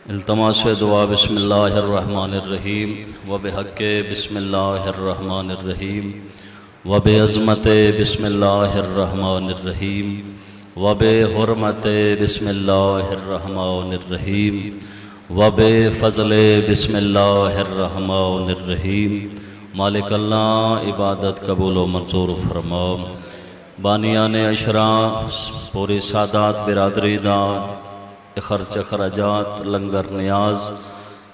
التماس دعا بسم اللہ الرحمن الرحیم وبحق بسم اللہ الرحمن الرحیم وبعظمت بسم اللہ الرحمن الرحیم وبحرمت بسم اللہ الرحمن الرحیم وبفضل بسم اللہ الرحمن الرحیم۔ مالک اللہ عبادت قبول و منظور فرما۔ بانیان عشرہ پوری سادات برادری دا خرچ خراجات لنگر نیاز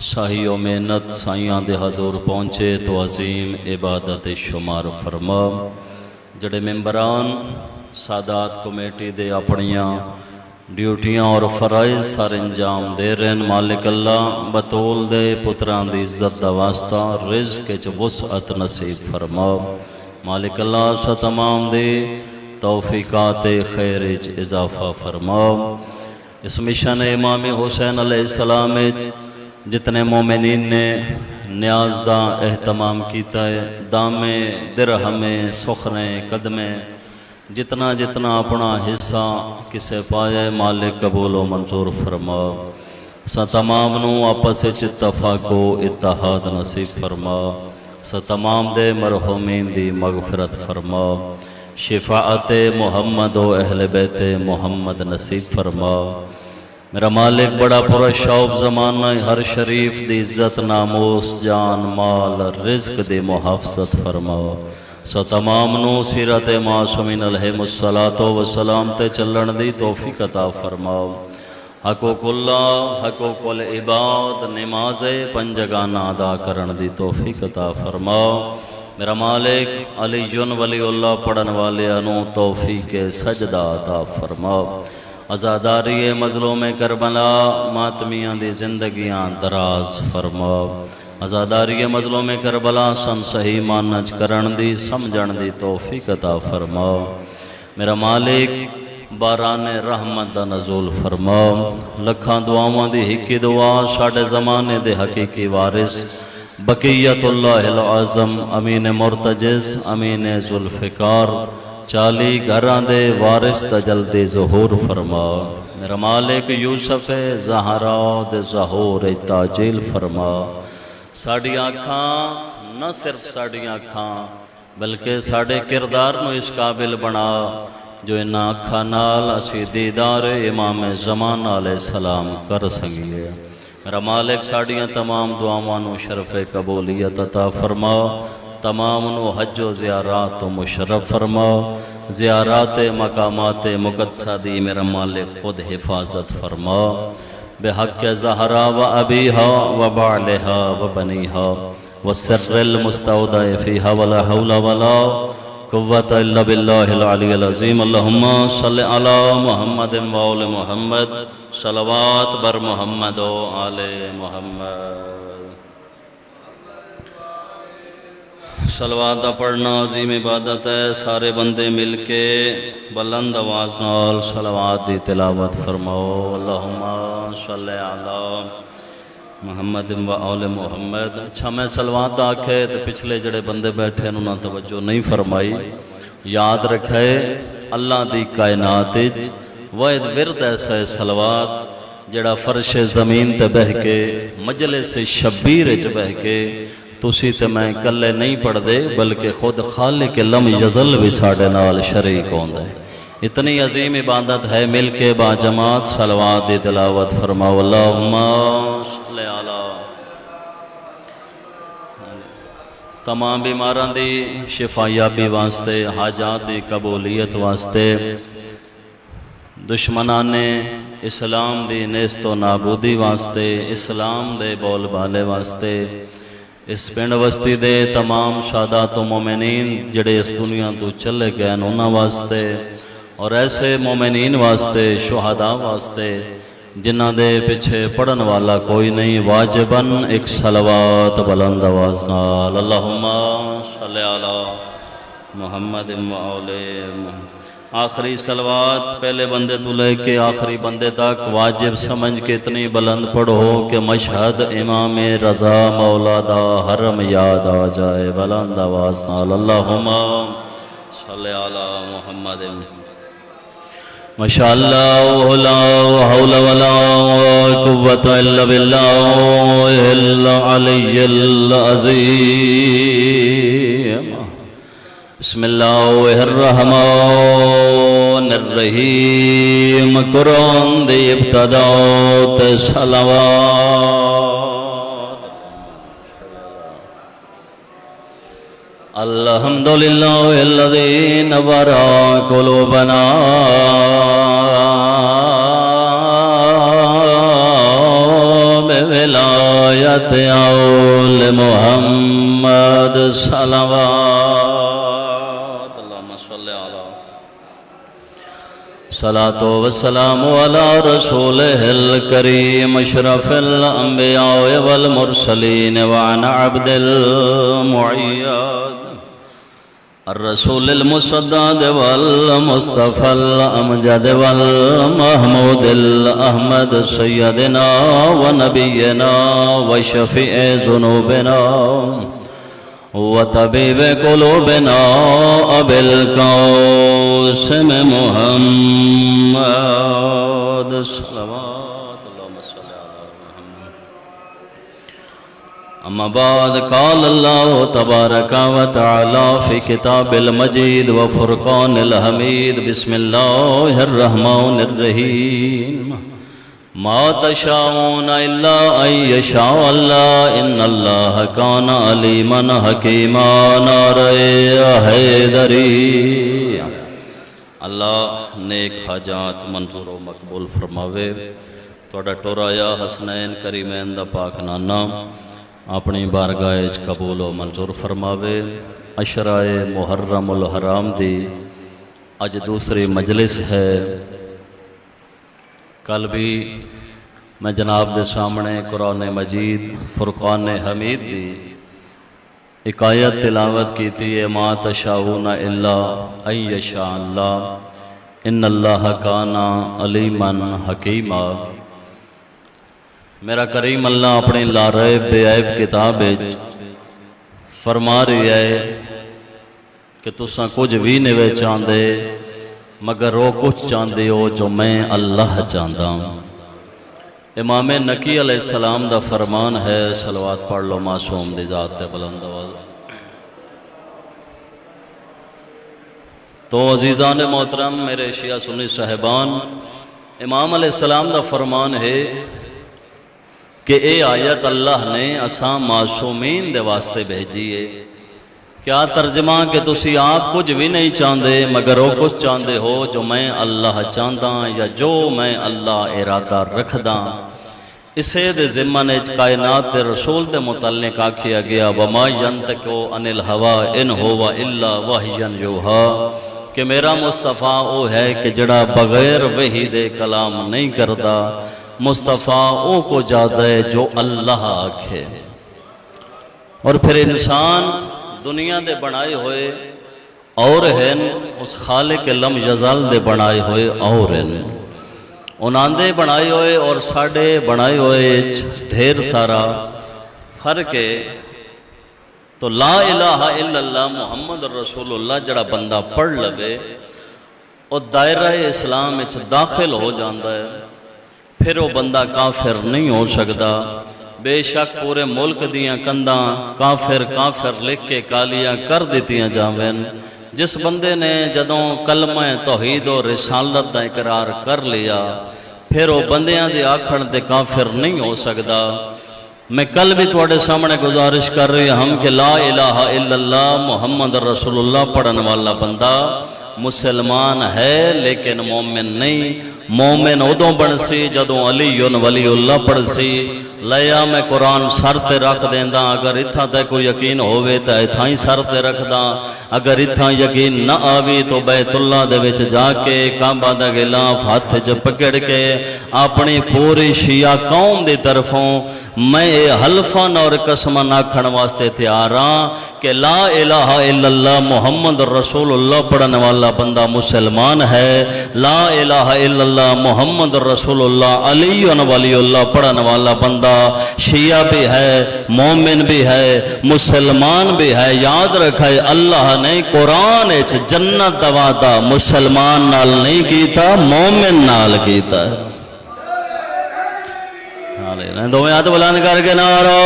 شاہی و محنت سائیاں دے حضور پہنچے تو عظیم عبادت شمار فرما۔ جڑے ممبران سادات کمیٹی دے اپنیاں ڈیوٹیاں اور فرائض سار انجام دے رہن، مالک اللہ بطول دے پتران دی عزت دا واسطہ رزق چ وسعت نصیب فرما۔ مالک اللہ سا تمام دے توفیقات خیر چ اضافہ فرما۔ اس مشن امام حسین علیہ السلام جتنے مومنین نے نیاز دا اہتمام کیتا ہے، دامے درہمے سخرے قدمے جتنا جتنا اپنا حصہ کسے پائے، مالک قبول و منظور فرما۔ سا تمام نو آپس اتفاق و اتحاد نصیب فرما۔ سا تمام دے مرحومین دی مغفرت فرما۔ شفاعت محمد و اہل بیت محمد نصیب فرما۔ میرا مالک بڑا پورا شوق زمانہ ہر شریف دی عزت ناموس جان مال رزق دی محافظت فرما۔ سو تمام نو سیرت معصومین علیہ السلام تے چلن دی توفیق عطا فرما۔ حقوق اللہ حقوق العباد نماز پنجگانہ ادا کرن دی توفیق عطا فرما۔ میرا مالک علی ولی اللہ پڑھن والے انو توفیق سجدہ عطا فرما۔ عزاداری مظلوم کربلا ماتمیاں دی زندگیاں دراز فرما۔ عزاداری مظلوم کربلا سن صحیح مانج کرن دی سمجھن دی توفیق عطا فرما۔ میرا مالک باران رحمت دا نزول فرما۔ لکھاں دعاواں دی ہکی دعا ساڑھے زمانے دے حقیقی وارث بقیت اللہ العظم امین مرتجز امین ذوالفقار 40 گھران دے وارث دا جلدی ظہور فرما۔ میرا مالک یوسف زہرا دے ظہور تاجیل فرما۔ ساڑھی آنکھاں نہ صرف ساڑھی آنکھاں بلکہ ساڑھے کردار نو اس قابل بنا جو انہاں آنکھاں نال اسی دیدار امام زمان علیہ السلام کر سنگیے۔ میرا مالک ساڑھیاں تمام دعاوانو شرف قبولیت عطا فرما۔ تمام نو حج و زیارات و مشرف فرما۔ زیارات مقامات مقدسہ دی میرا مالک خود حفاظت فرما۔ بحق زہرا و ابیہا و بعلہا و بنیہا و سر المستودع فیہا ولا حول ولا قوت الا باللہ العلی العظیم۔ اللہم صلی علی محمد و آل محمد صلوات بر محمد و آل محمد۔ صلوات دا پڑھنا عظیم عبادت ہے، سارے بندے مل کے بلند آواز نال صلوات دی تلاوت فرماؤ۔ اللہم صلی علی محمد و آل محمد۔ اچھا میں صلوات دا آکھے تو پچھلے جڑے بندے بیٹھے انہوں نے توجہ نہیں فرمائی۔ یاد رکھے اللہ دی کائنات واحد ورد ایسا ہے صلوات جڑا فرش زمین تے بہ کے مجلس شبیر چ بہ کے تسی تے میں کلے نہیں پڑھ دے بلکہ خود خالق لم یزل بھی ساڑھے نال شریک ہوندے۔ اتنی عظیم عبادت ہے، مل کے با جماعت صلوات دی تلاوت فرماؤ۔ اللہم صلی علی۔ تمام بیماران دی شفا یابی واسطے، حاجات دی قبولیت واسطے، دشمنان اسلام دی نیست و نابودی واسطے، اسلام دے بول بالے واسطے، اس پنڈ وستی دے تمام شادات و مومنین جڑے اس دنیا تو چلے گئے انہوں واسطے، اور ایسے مومنین واسطے شہداء واسطے جنہ دے پیچھے پڑھن والا کوئی نہیں، واجباً ایک صلوات بلند آواز نال۔ اللہم صلی علی محمد و آل محمد۔ آخری صلوات پہلے بندے تو لے کے آخری بندے تک واجب سمجھ کے اتنی بلند پڑھو کہ مشہد امام رضا مولا دا حرم یاد آ جائے۔ بلند آواز نال۔ اللہم صلی علی محمد ماشاءاللہ لا حول ولا قوة الا باللہ العلی العظیم بسم اللہ الرحمن الرحیم قرآن دی ابتدا صلوات الحمدللہ الذی نور قلوبنا بولایت اول محمد صلوات اللہم صلی علی صلاۃ و سلام علی رسولہ الکریم اشرف الانبیاء والمرسلین وعن عبد المعید الرسول المصدد والمصطفى الأمجد والمحمود الأحمد سيدنا ونبينا وشفيع ذنوبنا وطبيب قلوبنا أبي القاسم محمد صلوات اللهم صل على محمد اما بعد قال اللہ تبارک و تعالی فی کتاب المجید و فرقان الحمید بسم اللہ الرحمن الرحیم ما تشاءون الا ان یشاء اللہ ان اللہ کان علیما حکیما نعرہ حیدری اللہ نیک حاجات منظور و مقبول فرماوے توڑا ٹورایا حسنین کریمین دا پاک نانا اپنی بارگاہ قبول و منظور فرماوے عشرائے محرم الحرام دی اج دوسری مجلس ہے کل بھی میں جناب دے سامنے قرآن مجید فرقان حمید دی ایک آیت تلاوت کی تھی ما تشاؤون الا ان یشاء اللہ ان اللہ کان علیما حکیما میرا کریم اللہ اپنی لارے بے عیب کتاب فرما رہی ہے کہ تساں کچھ بھی نہیں چاہندے مگر وہ کچھ چاہندے ہو جو میں اللہ چاہتا ہوں امام نقی علیہ السلام دا فرمان ہے صلوات پڑھ لو معصوم دی ذات تے بلند آواز تو عزیزان محترم میرے شیعہ سنی صاحبان امام علیہ السلام دا فرمان ہے کہ اے آیت اللہ نے اساں معصومین دے واسطے بھیجی ہے کیا ترجمہ کہ تسی آپ کچھ بھی نہیں چاہندے مگر وہ کچھ چاہندے ہو جو میں اللہ چاہتا یا جو میں اللہ ارادہ رکھدا اسے دے ضمن کائنات دے رسول دے متعلق آکھیا گیا وما ینطق عن الہوا ان هو الا وحی یوحی کہ میرا مصطفیٰ وہ ہے کہ جڑا بغیر وحی دے کلام نہیں کردا مصطفیٰ او کو جاتا ہے جو اللہ آکھے اور پھر انسان دنیا دے بنائے ہوئے اور ہیں اس خالق لم یزال دے بنائے ہوئے اور ہیں انہاں دے بنائے ہوئے اور ساڑھے بنائے ہوئے ڈھیر سارا فرق ہے تو لا الہ الا اللہ محمد رسول اللہ جڑا بندہ پڑھ لبے اور دائرہ اسلام اچھ داخل ہو جاندہ ہے پھر وہ بندہ کافر نہیں ہو سکتا بے شک پورے ملک دیاں کنداں کافر لکھ کے کالیاں کر دیتیاں جاویں جس بندے نے جدوں کلمہ توحید و رسالت دا اقرار کر لیا پھر وہ بندیاں دی آکھن دے کافر نہیں ہو سکتا میں کل بھی توڑے سامنے گزارش کر رہی ہم کہ لا الہ الا اللہ محمد رسول اللہ پڑھن والا بندہ مسلمان ہے لیکن مومن نہیں مومن ادوں بن سی جدوں علی ولی اللہ پڑھ سی لیا میں قرآن سر تے رکھ دیندہ اگر اتھا تے کوئی یقین ہوئے تا اتھا ہی سر تے رکھ دا اگر اتھا یقین نہ آوی تو بیت اللہ دے وچ جا کے کعبہ دا غلاف ہاتھ چ پکڑ کے اپنی پوری شیعہ قوم دی طرفوں میں حلفاً اور قسماً آکھن واسطے تیار ہاں کہ لا الہ الا اللہ محمد رسول اللہ پڑھنے والا والا بندہ مسلمان ہے، لا الہ الا اللہ محمد رسول اللہ علی ولی اللہ پڑھنے والا بندہ شیعہ بھی ہے، مومن بھی ہے، مسلمان بھی ہے۔ یاد رکھے اللہ نے قرآن جنت دا وعدہ مسلمان نال نہیں کیتا، مومن نال کیتا ہے۔ دو ہاتھ بلند کر کے نعرہ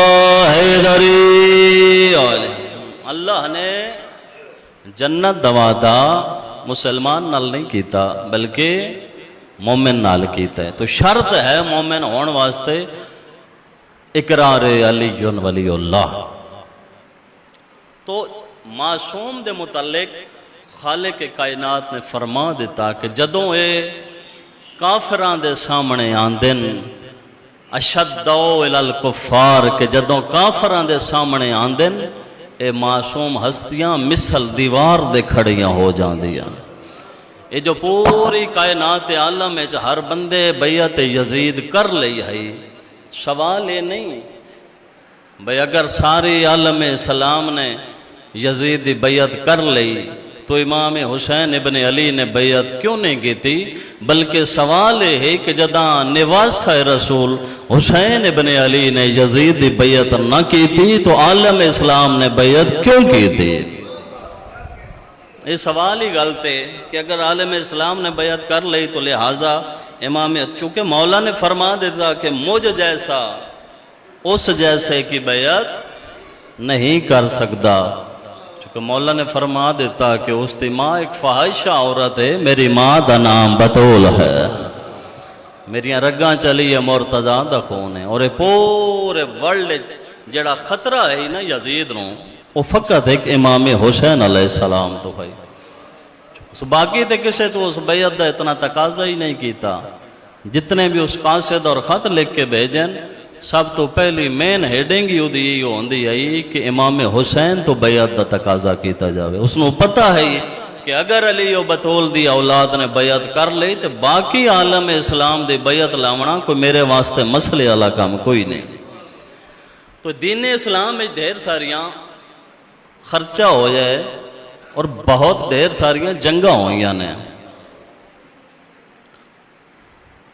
حیدری۔ اللہ نے جنت دا وعدہ مسلمان نال نہیں کیتا بلکہ مومن نال کیتا ہے۔ تو شرط ہے مومن ہون واسطے اقرار علی ولی اللہ۔ تو معصوم دے متعلق خالق کائنات نے فرما دیتا کہ جدوں اے کافران دے سامنے آندن، اشدو الالکفار، کہ جدوں کافران دے سامنے آندن اے معصوم ہستیاں مثل دیوار دے کھڑیاں ہو جاندیاں۔ اے جو پوری کائنات عالم میں ہر بندے بیعت یزید کر لئی ہے، سوال یہ نہیں بھئی اگر ساری عالم اسلام نے یزید دی بیعت کر لئی تو امام حسین ابن علی نے بیعت کیوں نہیں کی تھی، بلکہ سوال یہ ہے کہ جداں نواسہ رسول حسین ابن علی نے یزید دی بیعت نہ کی تھی تو عالم اسلام نے بیعت کیوں کی تھی؟ یہ سوال ہی غلط ہے کہ اگر عالم اسلام نے بیعت کر لی تو لہٰذا امام، چونکہ مولا نے فرما دیتا کہ مجھ جیسا اس جیسے کی بیعت نہیں کر سکتا، چونکہ مولا نے فرما دیتا کہ اس کی ماں ایک فاحشہ عورت ہے، میری ماں دا نام بطول ہے، میریاں رگاں چلی ہے مرتضیٰ دا خون ہے، اور پورے ورلڈ جڑا خطرہ ہے نا یزید نو وہ فقط ایک امام حسین علیہ السلام تو ہے، باقی تے کسے تو اس بیعت دا اتنا تقاضا ہی نہیں کیتا۔ جتنے بھی اس قاصد اور خط لکھ کے بھیجن سب تو پہلی مین ہیڈنگ یہ ہوندی ہے کہ امام حسین تو بیعت دا تقاضا کیتا جاوے۔ اس نو پتہ ہے کہ اگر علی و بطول دی اولاد نے بیعت کر لئی تو باقی عالم اسلام دی بیعت لاونا کوئی میرے واسطے مسئلے والا کام کوئی نہیں۔ تو دین اسلام میں ڈھیر ساریاں خرچہ ہو جائے اور بہت ڈھیر ساریاں جنگاں ہوئیاں نے۔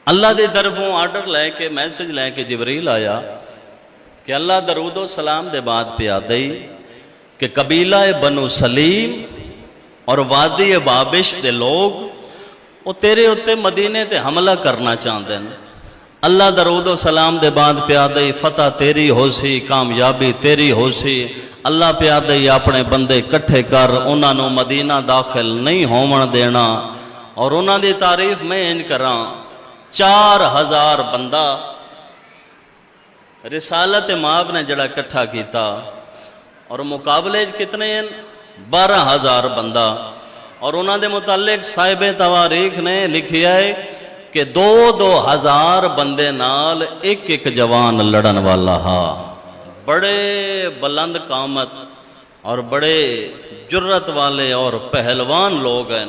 اللہ دی طرفوں آرڈر لے کے میسج لے کے جبریل آیا کہ اللہ درود و سلام دے بعد پہ آدئی کہ قبیلہ بنو سلیم اور وادی بابش دے لوگ وہ تیرے اتے مدینے تے حملہ کرنا چاہتے ہیں۔ اللہ درود و سلام دے بعد پہ آدئی فتح تیری ہو سی، کامیابی تیری ہو سی۔ اللہ پہ آدئی اپنے بندے کٹھے کر، انہاں نو مدینہ داخل نہیں ہون دینا، اور انہاں دی تعریف میں ان کراں 4000 بندہ رسالت مآب نے جڑا کٹھا کیتا، اور مقابلے کتنے ہیں 12000 بندہ، اور انہاں دے متعلق صاحب تواریخ نے لکھیا ہے کہ 2000 بندے نال ایک جوان لڑن والا ہا۔ بڑے بلند قامت اور بڑے جرت والے اور پہلوان لوگ ہیں۔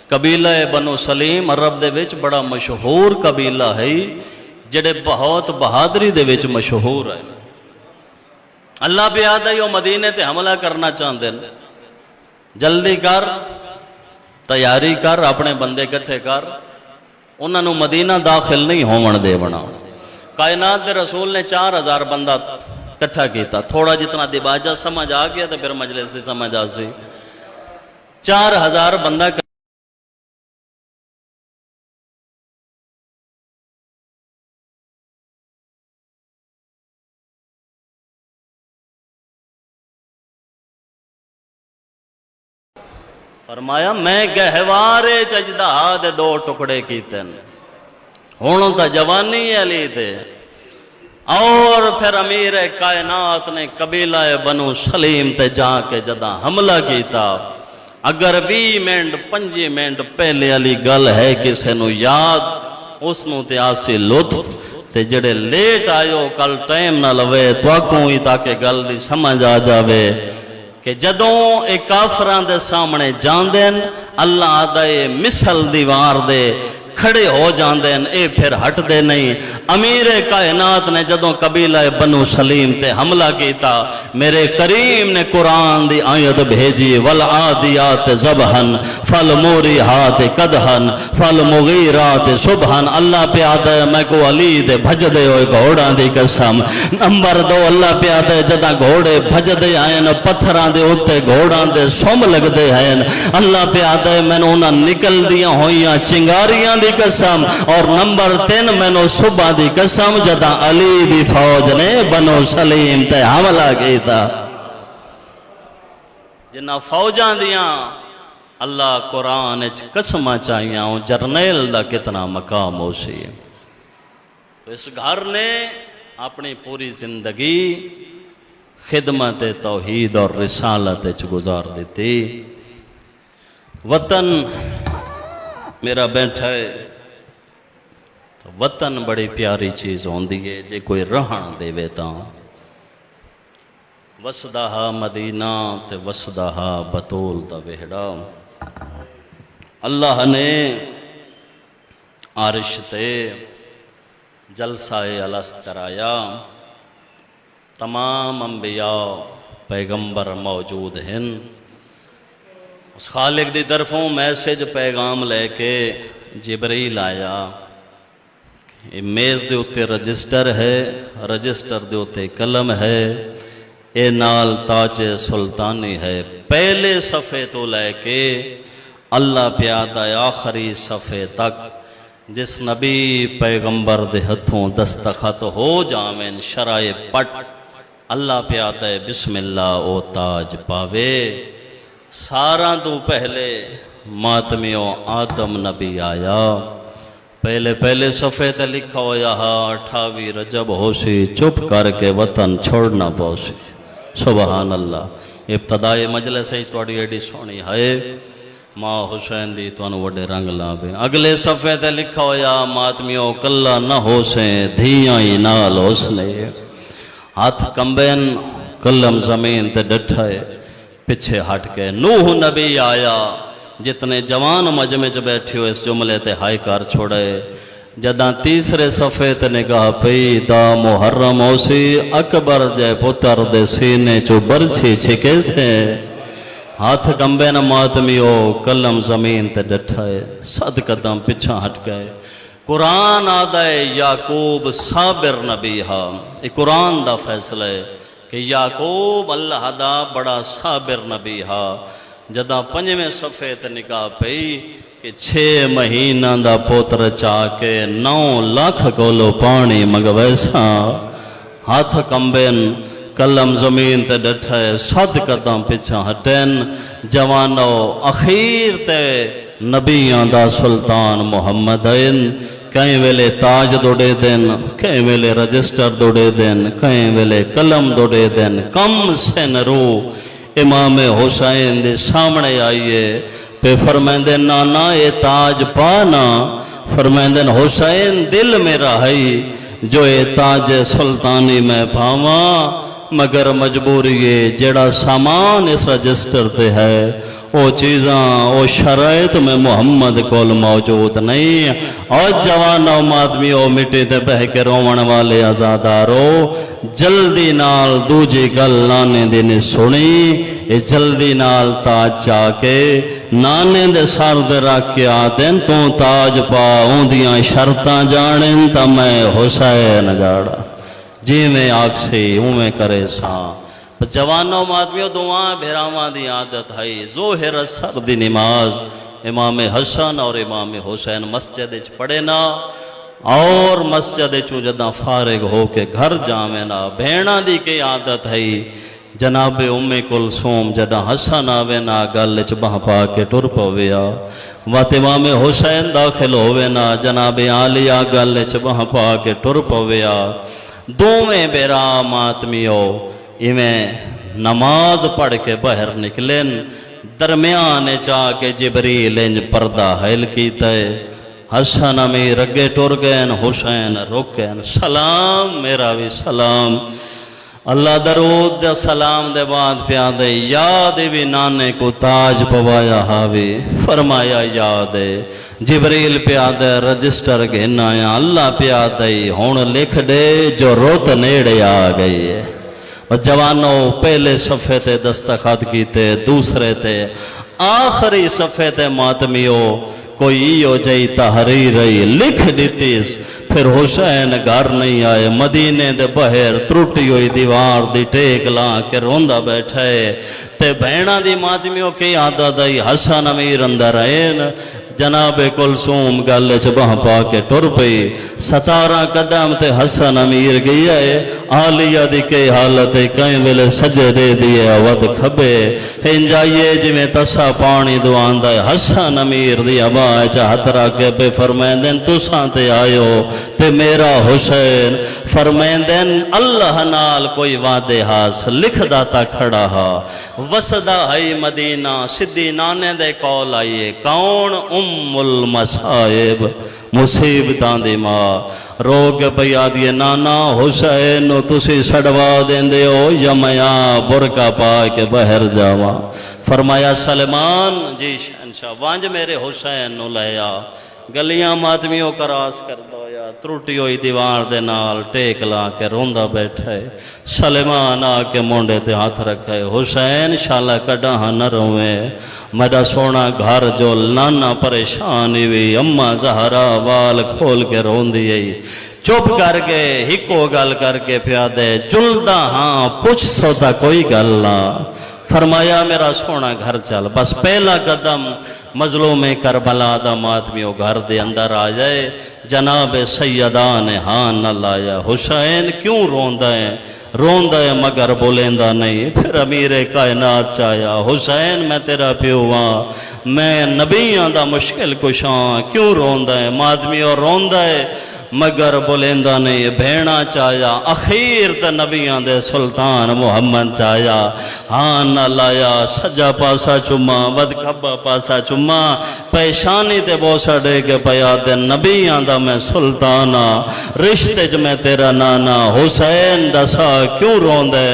قبیلہ بنو سلیم عرب دے وچ بڑا مشہور قبیلہ ہے جڑے بہت بہادری دے وچ مشہور ہے۔ اللہ پہ آدھا وہ مدینے تے حملہ کرنا چاہتے ہیں، جلدی کر، تیاری کر، اپنے بندے کٹھے کر، انہاں نو مدینہ داخل نہیں ہون دے بنا۔ کائنات دے رسول نے 4000 بندہ کٹھا کیتا، تھوڑا جتنا دباجہ سمجھ آ گیا تو پھر مجلس دی سمجھ آ سی۔ 4000 بندہ فرمایا میں گہوارے چجدہ دے 2 ٹکڑے کیتے ہیں، ہونوں تا جوانی علی تے، اور پھر امیر کائنات نے قبیلہ بنو سلیم تے جا کے جدہ حملہ کیتا۔ اگر 20 منٹ 25 منٹ پہلے علی گل ہے کسے نو یاد، اس نو تے آسی لطف تے جڑے لیٹ آئیو کل ٹائم نہ لوے تو آکوں ہی تاکہ گل دی سمجھ آ جاوے کہ جدوں ایک کافران دے سامنے جان دین اللہ آدھے مثل دیوار دے کھڑے ہو جاندے ہیں، اے پھر ہٹ دے نہیں۔ امیر کائنات نے جدوں قبیلہ بنو سلیم تے حملہ کیتا، میرے کریم نے قرآن دی آیت بھیجی، والعادیات ضبحن فالموریہات قدحن فالمغیرات صبحن۔ اللہ پہ آتا ہے میں کو علی دے بھج دے ہوئے گھوڑاں دی قسم۔ نمبر 2 اللہ پہ آتا ہے جدہ گھوڑے بھج دے آئیں پتھراں دے اتے گھوڑاں دے سم لگ دے ہیں۔ اللہ پہ آتا ہے میں نے انہاں نکل دیا ہوئیاں چنگاریاں دی قسم۔ اور نمبر 3 میں نے صبح دی قسم جدہ علی دی فوج نے بنو سلیم تے حملہ کیتا۔ جنہ فوجاں دیاں اللہ قرآن قسمہ چاہیاں جرنیل دا کتنا مقام ہو سی۔ تو اس گھر نے اپنی پوری زندگی خدمت توحید اور رسالت گزار دیتی۔ وطن میرا بیٹھا ہے، وطن بڑی پیاری چیز ہوندی ہے جے کوئی رہن دے ویتا۔ وسدہا مدینہ تے وسدہا بطول دا وہڑا۔ اللہ نے عرش تے جلسہ الست کرایا، تمام انبیاء پیغمبر موجود ہیں۔ اس خالق دی طرفوں میسج پیغام لے کے جبریل آیا، میز دے اتے رجسٹر ہے، رجسٹر دے اتے قلم ہے، اے نال تاج سلطانی ہے۔ پہلے صفحے تو لے کے اللہ پیادہ آخری صفحے تک جس نبی پیغمبر دے ہتھوں دستخط ہو جامن شرائع پٹ اللہ پیادہ بسم اللہ او تاج پاوے۔ سارا تو پہلے ماتمیوں آدم نبی آیا، پہلے صفحے تے لکھا ہویا 28 رجب ہو سی، چپ کر کے وطن چھوڑنا پاؤ سی۔ سبحان اللہ۔ ابتدائی مجلس ہے توڑی ایڈی سونی ہے، ماں حسین دی تو انو وڈے رنگ لابے۔ اگلے صفحے تے لکھا ہویا ماتمیوں کلہ نہ ہو سے دھیاں ہی نال ہو سنے۔ ہاتھ کمبین قلم زمین تے ڈٹھائے، پچھے ہٹ کے نوح نبی آیا، جتنے جوان مجمع چ بیٹھے ہو اس جملے تے ہائی کار چھوڑے۔ جداں تیسرے صفحے تے نگاہ پئی دا محرم ہو سی، اکبر جے پتر دے سینے چو برچھی چھکے سے۔ ہاتھ کمبے نہ ماتمیو قلم زمین تے ڈٹھائے، صد قدم پچھا ہٹ گئے۔ قرآن آدھا ہے یعقوب صابر نبی ہا، یہ قرآن دا فیصلہ ہے کہ یعقوب اللہ دا بڑا صابر نبی ہا۔ جداں 5ویں صفحے تے نکاح پئی کہ 6 مہینہ دا پوتر چاہ کے 9 لاکھ کولو پانی مگویسا۔ ہاتھ کمبین قلم زمین تے ڈٹھائے، صد قدم پچھا ہٹین۔ جوانو اخیر تے نبیان دا سلطان محمد این، کہیں ویلے تاج دوڑے دین، کہیں ویلے رجسٹر دوڑے دین، کہیں ویلے قلم دوڑے دین۔ کم سن رو امام حسین دے سامنے آئیے، پہ فرمائندے نانا اے تاج پانا، فرمائندے حسین دل میرا ہے جو اے تاج سلطانی میں پاواں، مگر مجبوری ہے جڑا سامان اس رجسٹر پہ ہے وہ چیزاں وہ شرائط میں محمد کول موجود نہیں۔ اور جوانوں مادمیوں مٹی تے بہ کے رومن والے آزادارو، جلدی نال دوجی گل نانے دی نے سنی، اے جلدی نال تاج چا کے نانے دے سر دے رکھ کے آدن تو تاج پا اوندیاں شرطاں جانن تا میں حسین جاڑا، جی میں آکسی اویں کرے ساں۔ جوانوں مادمیوں دعائیں بھیراواں دی عادت ہے۔ ظہر اثر دی نماز امام حسن اور امام حسین مسجد وچ پڑھے نا، اور مسجد چوں جداں فارغ ہو کے گھر جاویں نا، بھیڑاں دی کی عادت ہے۔ جناب ام کلثوم جداں حسن آوے نا گل وچ باہ پا کے ٹر پویا، وات امام حسین داخل ہووے نا جناب عالیہ گل وچ باہ پا کے ٹر پویا۔ دوویں بیرا ماتمیوں ایویں نماز پڑھ کے باہر نکلن، درمیان چاہ کے جبریل انج پردہ حائل کیتا ہے۔ حسن امیر اگے ٹر گئن، حسین رکن، سلام میرا بھی سلام۔ اللہ درود دے سلام دے بعد پیادے یاد بھی نانے کو تاج پوایا ہاوی، فرمایا یاد ہے جبریل پیا دے رجسٹر گھن آیا اللہ پیا دئی ہون لکھ دے جو روت نیڑے آ گئی ہے بس جوانوں پہلے صفحے تے دستخط کیتے دوسرے تے آخری صفحے تے ماتمیو کوئی ہو جائی تحریر رہی لکھ دیتیس پھر حسین گھر نہیں آئے مدینے دے بہر ترٹی ہوئی دیوار دی ٹیک لا کے روندہ بیٹھے تے بہنہ دی ماتمیوں کی عادت آئی حسن امیر اندر آئین جناب کلثوم گل چبہ پا کے ٹر پئی 17 قدم تے حسن امیر گیا ہے عالیہ دی کے حالت کہیں ویلے سجدے دیئے وقت کھبے انجائیے جی میں تسا پانی دوان دائے حسن امیر دی ابائے چاہت راکے بے فرمائن دین تو سانتے آئیو تے میرا حسین فرمائن دین اللہ نال کوئی وعدے ہاس لکھ داتا کھڑا ہا وسدہ ہے مدینہ صدی نانے دے کول آئیے کون ام المصائب مصیبتان دی ماں روگ پیا دیئے نانا حسین نو تسی سڑوا دین دے ہو یا میاں برکا پا کے بہر جاوا فرمایا سلمان جی شہنشاہ وانج میرے حسین نو لیا گلیاں مادمیوں کراس کر دو یا تروٹی ہوئی دیوار دے نال ٹیک لا کے روندہ بیٹھے سلمان آ کے مونڈے تے ہاتھ رکھے حسین شالا کڑا نہ روئے میرا سونا گھر جو نانا پریشانی ہوئی اماں زہرا وال کھول کے روندی ہے چپ کر کے ہکو گل کر کے پیادے جلدہ ہاں پوچھ سوتا کوئی گل نہ فرمایا میرا سونا گھر چل بس پہلا قدم مظلوم کربلا دا ماتمیوں گھر دے اندر آ جائے جناب سیدان ہاں نہ لایا حسین کیوں روندہ ہے مگر بولیندہ نہیں پھر امیر کائنات چاہیا حسین میں تیرا پیوہاں میں نبیاں دا مشکل کشاں کیوں روندہ ہے مادمیوں روندہ ہے مگر بولیندہ نہیں بھیڑا چاہیا اخیر تے نبیاں دے سلطان محمد چاہیا ہاں نہ لایا سجا پاسا چما ود کھبا پاسا چما پیشانی تے بوسا دے کے پیا دے نبیاں دا میں سلطانا رشتے چ میں تیرا نانا حسین دسا کیوں روندے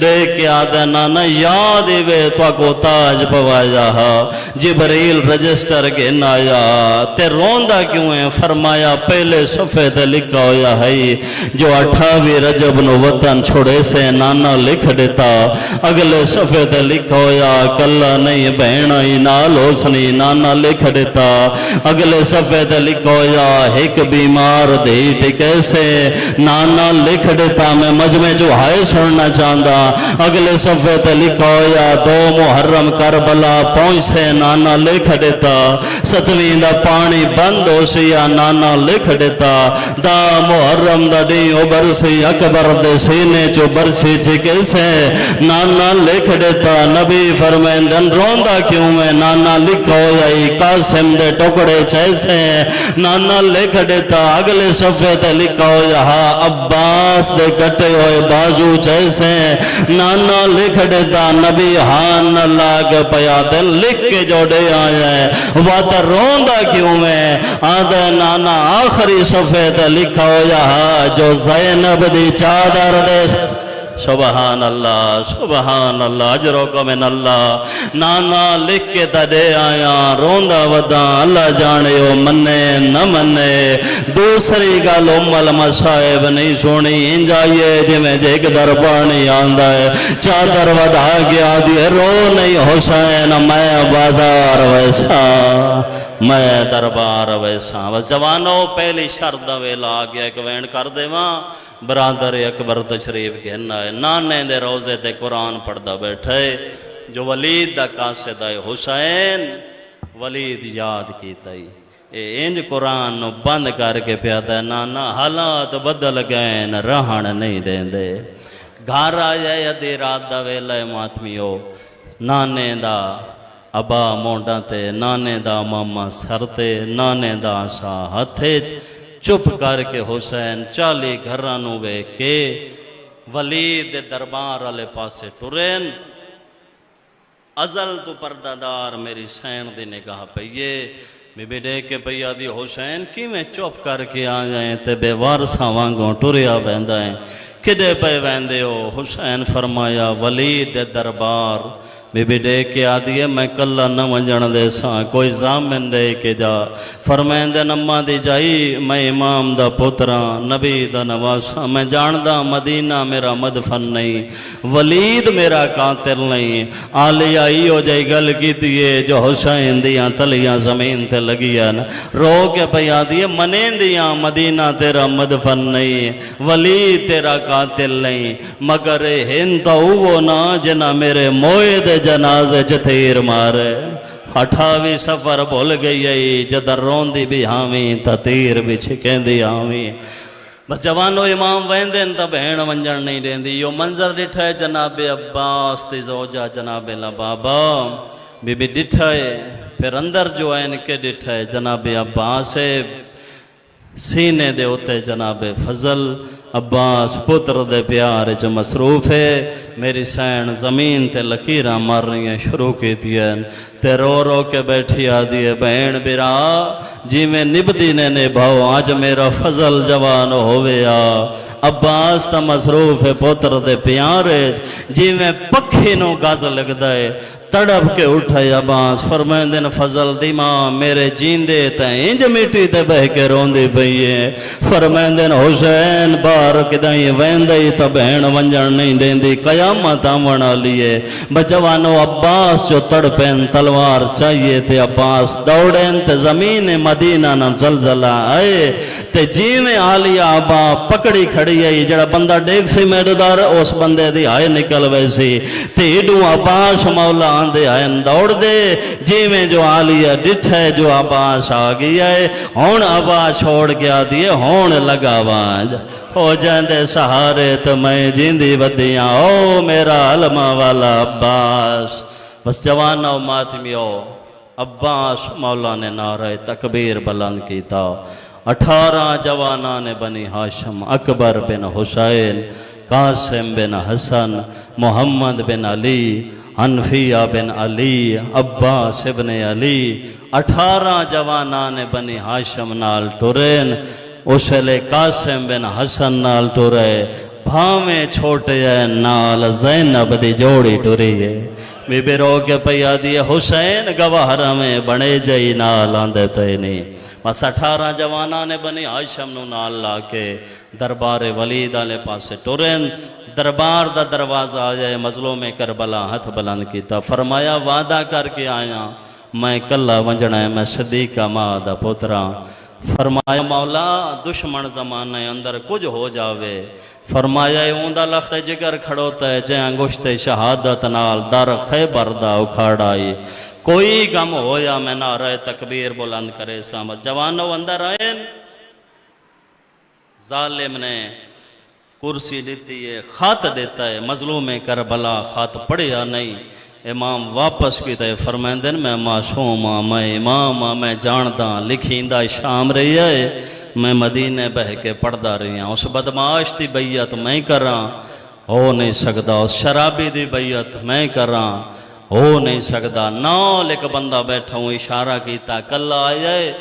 دے کے آدھے نانا یاد ہی وے تو کو تاج پوایا جبریل رجسٹر کے نایا تے روندہ کیوں ہے فرمایا پہلے صفحے تے لکھا ہویا ہے جو 28 رجب نو وطن چھوڑے سے نانا لکھ دیتا اگلے صفحے تے لکھا ہویا کلا نہیں بہنا ہی نال حسنی نانا لکھ دیتا اگلے صفحے تے لکھا ہویا ایک بیمار دیٹ کیسے نانا لکھ دیتا میں مجمع جو ہائے سننا چاہتا اگلے صفحے تے لکھا ہویا 2 محرم کربلا پہنچ سے نانا لکھ دیتا 7ویں دا پانی بند ہو سیا نانا لکھ دیتا دا محرم دا دیو برسی اکبر دے سینے چو برسی چکے سے نانا لکھ دیتا نبی فرمیندن روندہ کیوں میں نانا لکھو یائی قاسم دے ٹکڑے چیسے نانا لکھ دیتا اگلے صفحے تے لکھو یہاں عباس دے کٹے ہوئے بازو چیسے نانا لکھ دیتا نبی ہان لاغ پیا دل لکھ کے جوڑے آئے واتا روندہ کیوں میں آدھے نانا آخری صفحے تے لکھا ہو یہاں جو زینب دی چادر دے سبحان اللہ اجرکم من اللہ نانا لکھ کے تا دے آیا روندہ ودا اللہ جانے ہو منے نہ منے دوسری گل ام المصائب نہیں سونی انجائیے جی میں جیک در پانی آندہ ہے چادر ودا گیا دیئے رو نہیں حسین میں بازار ویسا میں دربار ویسا بس جوانوں پہلی شرط ویلا آگیا ایک وین کر دے ماں برادر اکبر تشریف کہنا ہے نانے دے روزے تے قرآن پڑھدا بیٹھے جو ولید دا قاصد ہے حسین ولید یاد کیتا ہی انج قرآن نو بند کر کے پیادا ہے نانا حالات بدل گئے رہن نہیں دیں دے گھر آیا ادھی رات دا ویلا ماتمیو نانے دا ابا مونڈا تے نانے دا ماما سر تے نانے دا سا ہتھے چپ کر کے حسین 40 گھرانوں بے کے ولید دربار والے پاسے ٹرین ازل تو پردادار میری سین دی نگاہ پئیے بی بی دے کے پئیا دی حسین کی میں چپ کر کے آ جائیں تے بے وارساں وانگوں ٹریا ویندہ ہیں کدے پہ ویندے ہو حسین فرمایا ولید دربار بی بی دے کے آدھی ہے میں کلا نہ ونجن دے ساں کوئی زامن دے کے جا فرمائن دے نمہ دی جائی میں امام دا پتراں نبی دا نواساں میں جاندہ مدینہ میرا مدفن نہیں ولید میرا قاتل نہیں آلی آئی ہو جائی گل کی دیئے جو حسین دیاں تلیاں زمین تے لگیاں رو کے پہ آدھی ہے منین دیاں مدینہ تیرا مدفن نہیں ولید تیرا قاتل نہیں مگر ہنتا وہ نا جنا میرے موئے دے جنازے چتیر مارے 28 سفر بھول گئی ہے جدر رون دی بھی ہاویں تا تیر بھی چھکیں دی ہاویں بس جوانو امام ویندن تا بہن ونجن نہیں دین دی یو منظر ڈٹھا ہے جناب عباس تی زوجہ جناب لبابا بی بی ڈٹھا ہے پھر اندر جو ہے ان کے ڈٹھا ہے جناب عباس سینے دے ہوتے جناب فضل عباس پتر دے پیار چ مصروف ہے میری سین زمین تے لکیراں مارنیاں شروع کی تھیں تے رو رو کے بیٹھی آدھی ہے بہن برا جی میں نبدی نے نبھاؤ آج میرا فضل جوان ہویا عباس تا مصروف ہے پتر دے پیارے جی میں پکھی نو گاز لگ دائے تڑپ کے اٹھائی عباس فرمائن دن فضل دی ماں میرے جیندے تے انج مٹی تے بہ کے روندی پئیے فرمائن دن حسین بار کدائی ویندئی تا بہن ونجن نہیں دین دی قیامت آمنا لیے بجوانو عباس جو تڑپین تلوار چاہیے تے عباس دوڑین تے زمین مدینہ نہ زلزلہ آئے تے جیویں آلیا آبا پکڑی کھڑی ہے جڑا بندہ ڈیگ سی میردار اس بندے دی آئے نکل ویسی تے ایڈو عباس مولا آندے آئین دوڑ دے جیویں جو آلیا ڈٹھے جو عباس آگئی ہے ہون عباس چھوڑ گیا دیئے ہون لگا واج ہو جاندے سہارے تو میں جیندی ودیاں او میرا علمہ والا عباس بس جوانہ و ماتمیو عباس مولا نے نعرہ تکبیر بلند کیتا 18 جوانان بنی ہاشم اکبر بن حسین قاسم بن حسن محمد بن علی حنفیہ بن علی عباس بن علی 18 جوانان بنی ہاشم نال ٹرین اسلے قاسم بن حسن نال ٹرے بھاویں چھوٹے ہیں نال زینب دی جوڑی ٹری ہے بی بی رو کے پیا دیئے حسین گواہر میں بنے جائی نال آندے پہ نہیں بس 18 جوانان بنی ہاشم نو نال لا کے دربار ولید آلے پاسے ٹورین دربار دا دروازہ آجائے مظلوم کربلا ہتھ بلند کیتا فرمایا وعدہ کر کے آیا میں کلا ونجنا ہے میں صدیقہ ماں دا پترا فرمایا مولا دشمن زمانے اندر کچھ ہو جاوے فرمایا اوندا لخت جگر کھڑوتا ہے جے انگشت شہادت نال در خیبر دا اکھاڑائی کوئی غم ہویا میں نعرہ تکبیر بلند کرے سامت جوانوں اندر آئین ظالم نے کرسی دیتی ہے خط دیتا ہے مظلوم کربلا خط پڑھیا نہیں امام واپس کیتا ہے فرمائندن میں معصوم ہاں میں امام ہاں میں جاندہ لکھیندہ شام رہی ہے میں مدینے بہ کے پڑھدا رہی ہوں اس بدماش دی بیعت میں کراں ہو نہیں سکتا اس شرابی دی بیعت میں کراں ہو نہیں سکتا نو لکھ بندہ بیٹھا ہوں اشارہ کیتا کل آئے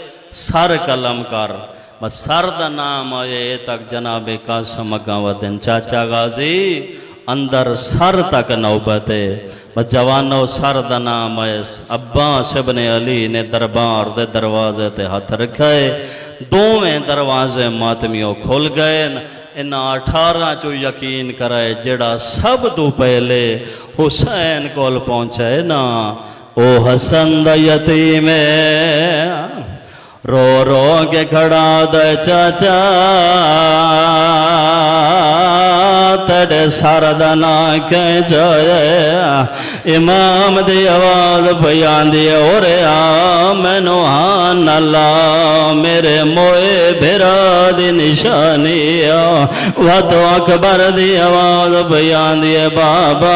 سر قلم کر بس سر دا نام آئے تک جناب قاسم اگاوتن چاچا غازی اندر سر تک نوبت ہے بس جوانو سر دا نام آئے عباس ابن علی نے دربار دے دروازے تے ہاتھ رکھائے دوویں دروازے ماتمیوں کھل گئے انہا 18 چو یقین کرائے جڑا سب تو پہلے حسین کول پہنچائے نا او حسن دا یتیم رو رو کے کھڑا دے چاچا تڑے سردنا کے جائے امام دی آواز بیان دی اوریا مینو ہان اللہ میرے موئے بھرا دی نشانی واتو اکبر دی آواز بیان دی بابا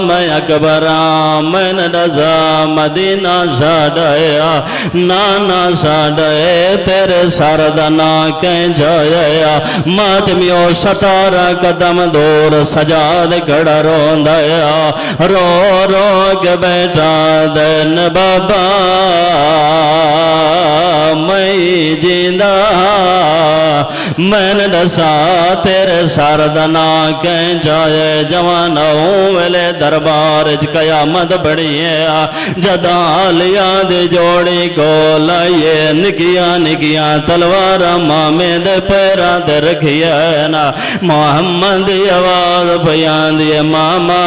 میں اکبران میں رضا مدینہ شاڑیا نانا شاڑے تیرے سردنا کے جائے ماتمیو 17 قدم دور سجاد کڑا رون دیا رو رو کے بیٹھا دین بابا میں جیندہ میں نے دسا تیرے سردنا کہیں جائے جوانوں ویلے دربار قیامت بڑی ہے جدا لیا دی جوڑی کو لائیے نکیاں نکیاں تلوار مامے دے پیرا دے رکھیا نا محمد دی آواز بیان دیے ماما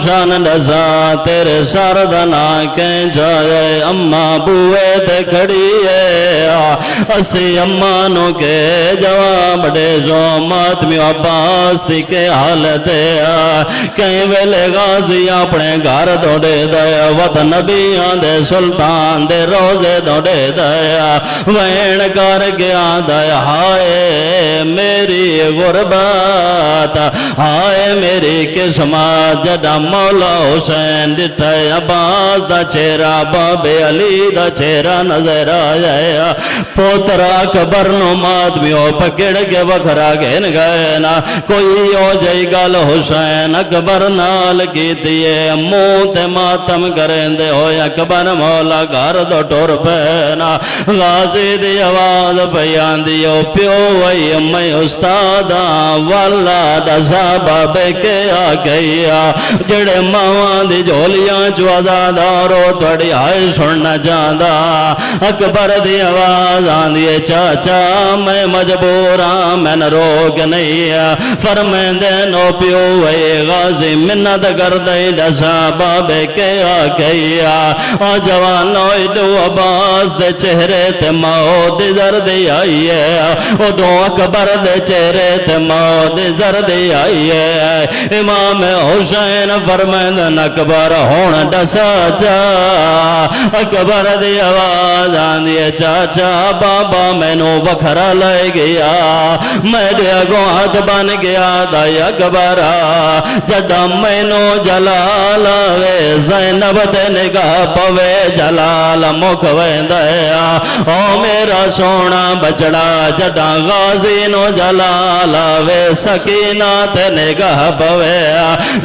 شان دسا تیرے سردنا کہیں جائے اماں بوئے تے کھڑی ہے اسی امانوں کے جواب دے جو ماتمی عباس دی کے حالت ہے کہیں ویلے غازی اپنے گھر دوڑے دیا وطن نبیان دے سلطان دے روزے دوڑے دیا وین کر گیا دیا ہائے میری غربت ہائے میری قسمت جدا مولا حسین دتا عباس دا چہرہ باب علی دا چہرہ نظر آیا پوترا اکبر نو ماتمیوں پکڑ کے وکھرا گھن گئے نا کوئی ہو جائی گل حسین اکبر نال کی دیئے منہ تے ماتم کریں دے ہوئے اکبر مولا گھر دو ٹور پینا غازی دی آواز بیان دیو پیو وی امی استادا والا دا صحابہ بے کے آ گئیا جڑے ماوان دی جھولیاں چوازادارو توڑی آئے سننا جاندہ اکبر دی آواز آن دیئے چاچا میں مجبورا میں نہ روک نہیں فرمین دے نو پیو وی غازی منت کردئی دسا بابے کے آکیا اور جوانو دو عباس دے چہرے تے موت زردی آئی ہے او دو اکبر دے چہرے تے موت زردی آئی ہے امام حسین فرمین دے اکبر ہون دسا چا اکبر دی آواز آن دیئے چاچا بابا میں نو وکھرا لائے گیا میرے اگوں ہاتھ بن گیا دائی اکبرا جدا میں نو جلال وے زینب تے نگاہ پوے جلال مکوے دیا او میرا سونا بچڑا جدا غازی نو جلال وے سکینہ تے نگاہ پوے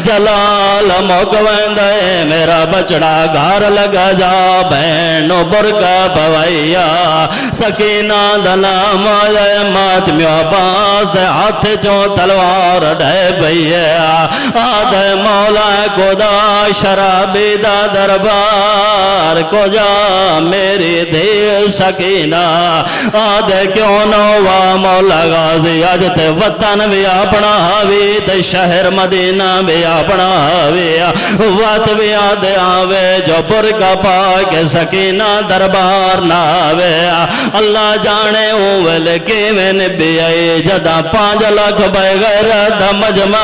جلال مکوے دے میرا بچڑا گھر لگا جا بینو برکا پویا سکینہ دلام آئے ماتمی عباس دے ہاتھ چون تلوار ڈھے بھئیے آدھے مولا خدا شرابی دا دربار کو جا میری دیر سکینہ آدھے کیوں نوا مولا غازی آج تے وطن بھی اپنا حاوی تے شہر مدینہ بھی اپنا حاوی وقت بھی آدھے آوے جو برکا پاک سکینہ دربار نہ آوے اللہ جانے اوول کی میں نبی آئی جدا 5 لاکھ بغیر دا مجمع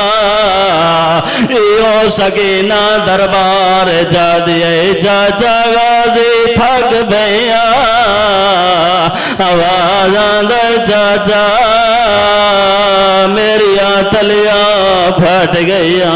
ایو سکینہ دربار جا دیئے چاچا غازی پھگ بھیا آواز آندر چاچا میری آتلیاں پھٹ گیا